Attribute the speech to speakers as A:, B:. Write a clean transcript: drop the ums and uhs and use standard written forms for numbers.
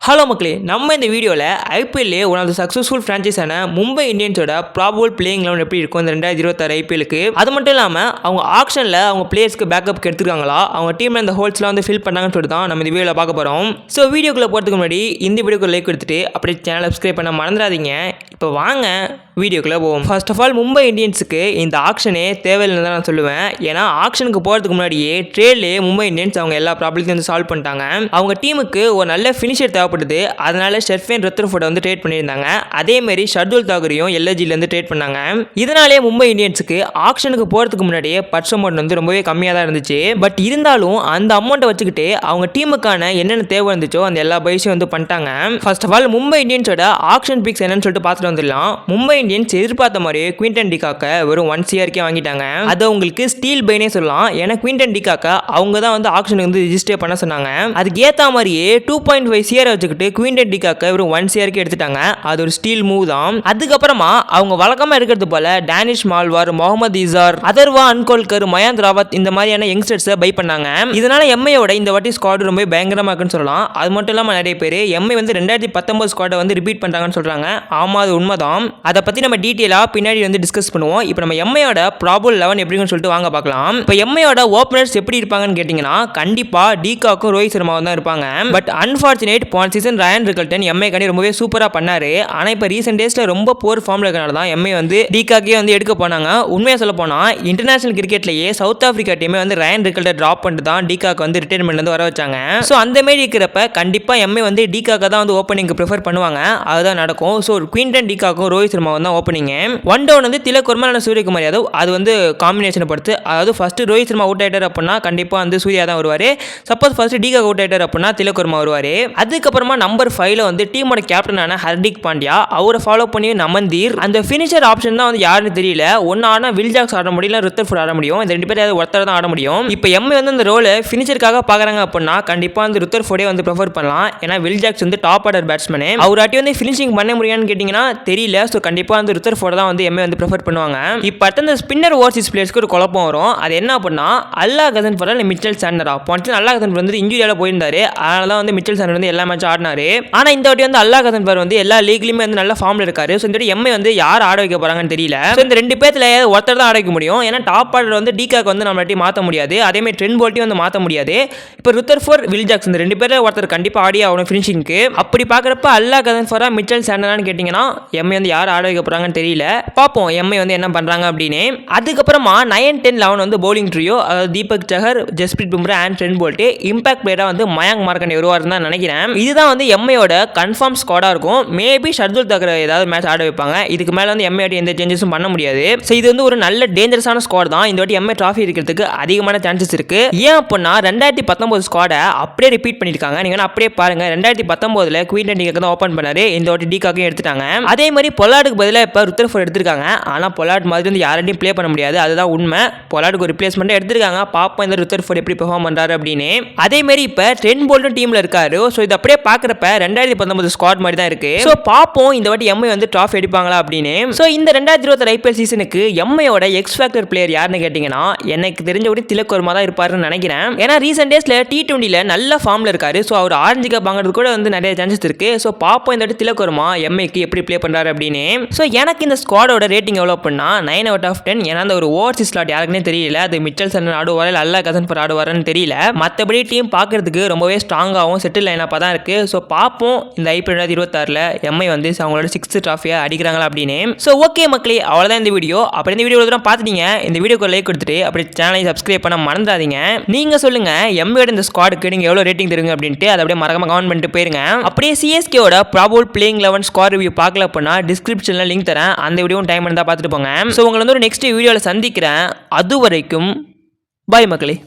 A: Hello மக்களே, நம்ம இந்த வீடியோவில் ஐபிஎல்லே ஒன் ஆஃப் த சக்ஸஸ்ஃபுல் ஃப்ரான்ச்சைஸான மும்பை இந்தியன்ஸோட ப்ராபபிள் பிளேயிங் லெவன் எப்படி இருக்கும் இந்த 2026 ஐபிஎலுக்கு. அது மட்டும் இல்லாமல் அவங்க ஆக்ஷனில் அவங்க பிளேயர்ஸ்க்கு பேக்கப் எடுத்துருக்காங்களா, அவங்க டீமில் இந்த ஹோல்ஸ்லாம் வந்து ஃபில் பண்ணாங்கன்னு சொல்லிட்டு தான் நம்ம இந்த வீடியோவில் பார்க்க போகிறோம். ஸோ வீடியோக்குள்ளே போகிறதுக்கு முன்னாடி இந்த வீடியோக்கு லைக் கொடுத்துட்டு அப்படியே சேனல் சப்ஸ்கிரைப் பண்ண மறந்துடாதீங்க. இப்போ வாங்க வீடியோக்குள்ளே போவோம். ஃபர்ஸ்ட் ஆஃப் ஆல் மும்பை இந்தியன்ஸுக்கு இந்த ஆக்ஷனே தேவையில்லைன்னு தான் நான் சொல்லுவேன். ஏன்னா ஆக்ஷனுக்கு போகிறதுக்கு முன்னாடியே ட்ரேட்லேயே மும்பை இந்தியன்ஸ் அவங்க எல்லா ப்ராப்ளத்தையும் வந்து சால்வ் பண்ணிட்டாங்க. அவங்க டீமுக்கு ஒரு நல்ல ஃபினிஷர் தேவைப்படுது, அதனால ஷெர்ஃபேன் ரத்தர்ஃபோர்டை வந்து ட்ரேட் பண்ணியிருந்தாங்க. அதேமாரி ஷர்துல் தாகூரையும் எல்எஜிலேருந்து ட்ரேட் பண்ணாங்க. இதனாலே மும்பை இந்தியன்ஸுக்கு ஆக்ஷனுக்கு போகிறதுக்கு முன்னாடியே பர்ஸ் அமௌண்ட் வந்து ரொம்பவே கம்மியாக தான் இருந்துச்சு. பட் இருந்தாலும் அந்த அமௌண்ட்டை வச்சுக்கிட்டு அவங்க டீமுக்கான என்னென்ன தேவை இருந்துச்சோ அந்த எல்லா பைஸையும் வந்து பண்ணிட்டாங்க. ஃபர்ஸ்ட் ஆஃப் ஆல் மும்பை இந்தியன்ஸோட ஆக்ஷன் பிக்ஸ் என்னன்னு சொல்லிட்டு பார்த்துட்டு வந்துடலாம். மும்பை இந்தியன்ஸ் எதிர்பார்த்த மாதிரியே குவிண்டன் டிகாக்க வெறும் 1 CRக்கே வாங்கிட்டாங்க. அதை உங்களுக்கு ஸ்டீல் பைனே சொல்லலாம். ஏன்னா குவிண்டன் டிகாக்க அவங்க தான் வந்து ஆக்ஷனுக்கு வந்து ரிஜிஸ்டர் பண்ண சொன்னாங்க. அதுக்கு ஏற்ற மாதிரியே 2.5 CR வச்சுக்கிட்டு குவிண்டன் டிகாக்க வெறும் 1 CRக்கே எடுத்துட்டாங்க. அது ஒரு ஸ்டீல் மூவ் தான். அதுக்கப்புறமா அவங்க வழக்கமாக இருக்கிறது போல டேனிஷ் மால்வார், முகமது இசார், அதர்வா அன்கோல்கர், மயாந்த் ராவத் இந்த மாதிரியான யங்ஸ்டர்ஸை பை பண்ணாங்க. இதனால எம்ஐயோட இந்த வாட்டி ஸ்குவாட் ரொம்ப பயங்கரமாக இருக்குன்னு சொல்லலாம். அது மட்டும் இல்லாமல் நிறைய பேர் எம்ஐ வந்து 2019 ஸ்குவாடை வந்து ரிப்பீட் பண்ணுறாங்கன்னு சொல்கிறாங்க. ஆமாம், அது உண்மைதான். அதை பற்றி நம்ம டீட்டெயிலாக பின்னாடி வந்து டிஸ்கஸ் பண்ணுவோம். இப்போ நம்ம எம்ஐயோட ப்ராபபிள் 11 எப்படின்னு சொல்லிட்டு வாங்க பார்க்கலாம். இப்போ எம்ஐயோட ஓப்பனர்ஸ் எப்படி இருப்பாங்கன்னு கேட்டிங்கன்னா கண்டிப்பாக டிகாக்கும் ரோஹித் சர்மாவும் தான் இருப்பாங்க. பட் அன்ஃபார்ச்சுனேட் போன சீசன் ரயான் ரிகல்டன் எம்ஐ கண்டி ரொம்பவே சூப்பராக பண்ணாரு. ஆனால் இப்போ ரீசெண்ட் டேஸில் ரொம்ப போர் ஃபார்மில் இருக்கனால தான் எம்ஐ வந்து டிகாக்கே வந்து எடுக்க போனாங்க. உண்மையாக சொல்ல போனால் இன்டர்நேஷனல் கிரிக்கெட்லேயே சவுத் ஆஃப்ரிக்கா டீமே வந்து ரயான் ரிகல்டன் ட்ராப் பண்ணிட்டு தான் டிகாக்கு வந்து ரிட்டைர்மெண்ட் வந்து வர வச்சாங்க. ஸோ அந்த மாதிரி இருக்கிறப்ப கண்டிப்பாக எம்ஐ வந்து டிகாக்க தான் வந்து ஓப்பனிங்க்கு ப்ரிஃபர் பண்ணுவாங்க. அதுதான் நடக்கும். ஸோ குவிண்டன் டிகாக்கும் ரோஹித் சர்மாவும் தான் ஓப்பனிங். ஒன் டவுன் வந்து திலக் வர்மா இல்ல சூரியகுமார் யாதவ், அது வந்து காம்பினேஷனை பொறுத்து. அதாவது ஃபர்ஸ்ட் ரோஹித் சர்மா அவுட் ஆயிட்டார் அப்படின்னா கண்டிப்பாக வந்து சூர்யா தான் வருவார். சப்போஸ் ஃபர்ஸ்ட் டிகாக் அவுட் ஆயிட்டார் அப்படின்னா திலக் வர்மா வருவார். அதுக்கப்புறமா நம்பர் 5ல வந்து டீமோட கேப்டனான ஹர்திக் பாண்டியா, அவரை ஃபாலோ பண்ணி நமந்தீர். அந்த ஃபினிஷர் ஆப்ஷன் தான் வந்து யாருன்னு தெரியல. ஒன்னு ஆனா வில்ஜாக்ஸ் ஆட முடியல, ருத்தர்ஃபோர்ட் ஆட முடியும். இந்த ரெண்டு பேர் ஒருத்தர் தான் ஆட முடியும். இப்போ எம்ஐ வந்து அந்த ரோலை ஃபினிஷருக்காக பார்க்குறாங்க அப்படின்னா கண்டிப்பாக வந்து ருத்தர்ஃபோர்டே வந்து ப்ரிஃபர் பண்ணலாம். ஏன்னா வில்ஜாக்ஸ் வந்து டாப் ஆர்டர் பேட்ஸ்மேன். அவராட்டி வந்து ஃபினிஷிங் பண்ண முடியான்னு கேட்டிங்கன்னா தெரியல. ஸோ கண்டிப்பாக வந்து ருத்தர்ஃபோர்ட் தான் வந்து எம்ஐ வந்து ப்ரிஃபர் பண்ணுவாங்க. இப்போ அந்த ஸ்பின்னர் ஓவர்சீஸ் பிளேயர்ஸ்க்கு ஒரு குழப்பம் வரும். அது என்ன அப்படின்னா அல்லா கசன்ஃபரா இல்லை மிச்சல் சாண்டரா. போன அல்லா கசன்ஃபர் வந்து இன்ஜுரியால போயிருந்தாரு. அதனால தான் வந்து மிச்சல் சாண்டர் வந்து எல்லா மேட்சும் ஆடினாரு. ஆனால் இந்த வாட்டி வந்து அல்லா கசன்ஃபர் வந்து எல்லா லீக்லையுமே வந்து நல்ல ஃபார்மில் இருக்காரு. ஸோ இந்த எம்ஐ வந்து யார் ஆட வைக்க போறாங்கன்னு தெரியல. ஸோ இந்த ரெண்டு பேர்ல ஒருத்தர் தான் ஆட வைக்க முடியும். ஏன்னா டாப் ஆர்டர் வந்து டிகாக் வந்து நம்மளாட்டி மாற்ற முடியாது. அதேமாதிரி ட்ரெண்ட் போல்ட்டையும் வந்து மாற்ற முடியாது. இப்போ ருத்தர்ஃபோர்ட், வில்ஜாக்ஸ் இந்த ரெண்டு பேரில் ஒருத்தர் கண்டிப்பாக ஆடி ஆகணும் ஃபினிஷிங்க்கு. அப்படி பார்க்குறப்ப அல்லா கசன்ஃபரா மிச்சல் சாண்டரான்னு கேட்டிங்கன்னா எம்ஐ வந்து யார் ஆட வைக்க போறாங்கன்னு தெரியல. பார்ப்போம் எம்ஐ வந்து என்ன பண்றாங்க அப்படின்னு. அதுக்கப்புறமா 9, 10, 11 வந்து பவுலிங் ட்ரியோ, அதாவது Deepak Chahar, Jasprit Bumrah and Trent Boult. Impact பிளேயரா வந்து மயாங்க் மார்க்கண்டே வருவாருன்னு தான் நினைக்கிறேன். இதுதான் வந்து எம்ஐயோட கன்ஃபார்ம் ஸ்குவாடா இருக்கும். மேபி ஷர்துல் தாகூர் ஏதாவது மேட்ச் ஆட வைப்பாங்க. இதுக்கு மேல வந்து எம்ஐ எந்த சேஞ்சஸும் பண்ண முடியாது. ஸோ இது வந்து ஒரு நல்ல டேஞ்சரஸான ஸ்குவாட் தான். இந்த வாட்டி எம்ஐ டிராஃபி இருக்கிறதுக்கு அதிகமான சான்சஸ் இருக்கு. ஏன் அப்படின்னா 2019 ஸ்குவாடை அப்படியே ரிப்பீட் பண்ணிருக்காங்க. நீங்க அப்படியே பாருங்க. 2019ல குவிண்டன் டிகாக் தான் ஓபன் பண்ணாரு. இந்த வாட்டி டிகாக்கையும் எடுத்துட்டாங்க. அதே மாதிரி பொலார்டுக்கு பதிலாக இப்போ ருத்தர்ஃபோர்ட் எடுத்திருக்காங்க. ஆனால் பொலார்ட் மாதிரி வந்து யாரையும் ப்ளே பண்ண முடியாது. அதுதான் உண்மை. பொலார்டுக்கு ஒரு ரிப்ளேஸ்மெண்ட் எடுத்திருக்காங்க. பாப்போம் இந்த ருத்தர்ஃபோர்ட் எப்படி பெர்ஃபார்ம் பண்றாரு அப்படின்னு. அதே மாதிரி இப்போ ட்ரெண்ட் போல்ட்டும் டீம்ல இருக்காரு. ஸோ இது அப்படியே பார்க்குறப்ப 2019 ஸ்குவாட் மாதிரி தான் இருக்கு. ஸோ பாப்போம் இந்த வாட்டி எம்ஐ வந்து ட்ராஃபி எடுப்பாங்களா அப்படின்னு. ஸோ இந்த 2026 ஐபிஎல் சீசனுக்கு எம்ஐயோட எக்ஸ் ஃபேக்டர் பிளேயர் யாருன்னு கேட்டிங்கன்னா எனக்கு தெரிஞ்சபடி திலக் வர்மா தான் இருப்பாருன்னு நினைக்கிறேன். ஏன்னா ரீசெண்ட் டேஸ்ல T20ல நல்ல ஃபார்ம்ல இருக்காரு. ஸோ அவர் ஆரஞ்சு கப் வாங்குறது கூட வந்து நிறைய சான்சஸ் இருக்கு. ஸோ பாப்போம் இந்த வாட்டி திலக் வர்மா எம்ஐக்கு எப்படி ப்ளே பண்றாரு அப்படின்னு. ஸோ எனக்கு இந்த ஸ்குவாடோட ரேட்டிங் எவ்வளோ பண்ணா 9 out of 10. ஏன்னா அந்த ஒரு ஓவர்சீஸ் ஸ்லாட் யாருக்குன்னே தெரியல. அது மிச்சல் சாண்டர் ஆடுவார் இல்லை அல்லா கசன்ஃபர் ஆடுவாருன்னு தெரியல. மற்றபடி டீம் பார்க்கறதுக்கு ரொம்பவே ஸ்ட்ராங்காகவும் செட்டில் லைனப்பாக தான் இருக்கு. ஸோ பார்ப்போம் இந்த ஐபிஎல் 2026ல எம்ஐ வந்து அவங்களோட 6th ட்ராஃபியை அடிக்கிறாங்களா அப்படின்னு. ஸோ ஓகே மக்களே, அவ்வளோதான் இந்த வீடியோ. அப்படி இந்த வீடியோ தான் பார்த்துட்டீங்க. இந்த வீடியோக்கு லைக் கொடுத்துட்டு அப்படி சேனலை சப்ஸ்கிரைப் பண்ண மறந்துடாதீங்க. நீங்க சொல்லுங்க எம்ஐயோட இந்த ஸ்குவாடுக்கு நீங்க எவ்வளோ ரேட்டிங் தருங்க அப்படின்ட்டு அதை அப்படியே மறக்காம கமெண்ட் பண்ணிட்டு போயிருங்க. அப்படியே சிஎஸ்கேவோட ப்ராபபிள் பிளேயிங் 11 ஸ்குவாட் ரிவ்யூ பார்க்கல அப்படின்னா டிஸ்கிரிப்ஷனில் லிங்க் தரேன். அந்த வீடியோவும் டைம் இருந்தால் பார்த்துட்டு போங்க. ஸோ உங்களை வந்து ஒரு நெக்ஸ்ட் வீடியோவில் சந்திக்கிறேன். அது வரைக்கும் பாய் மக்களே.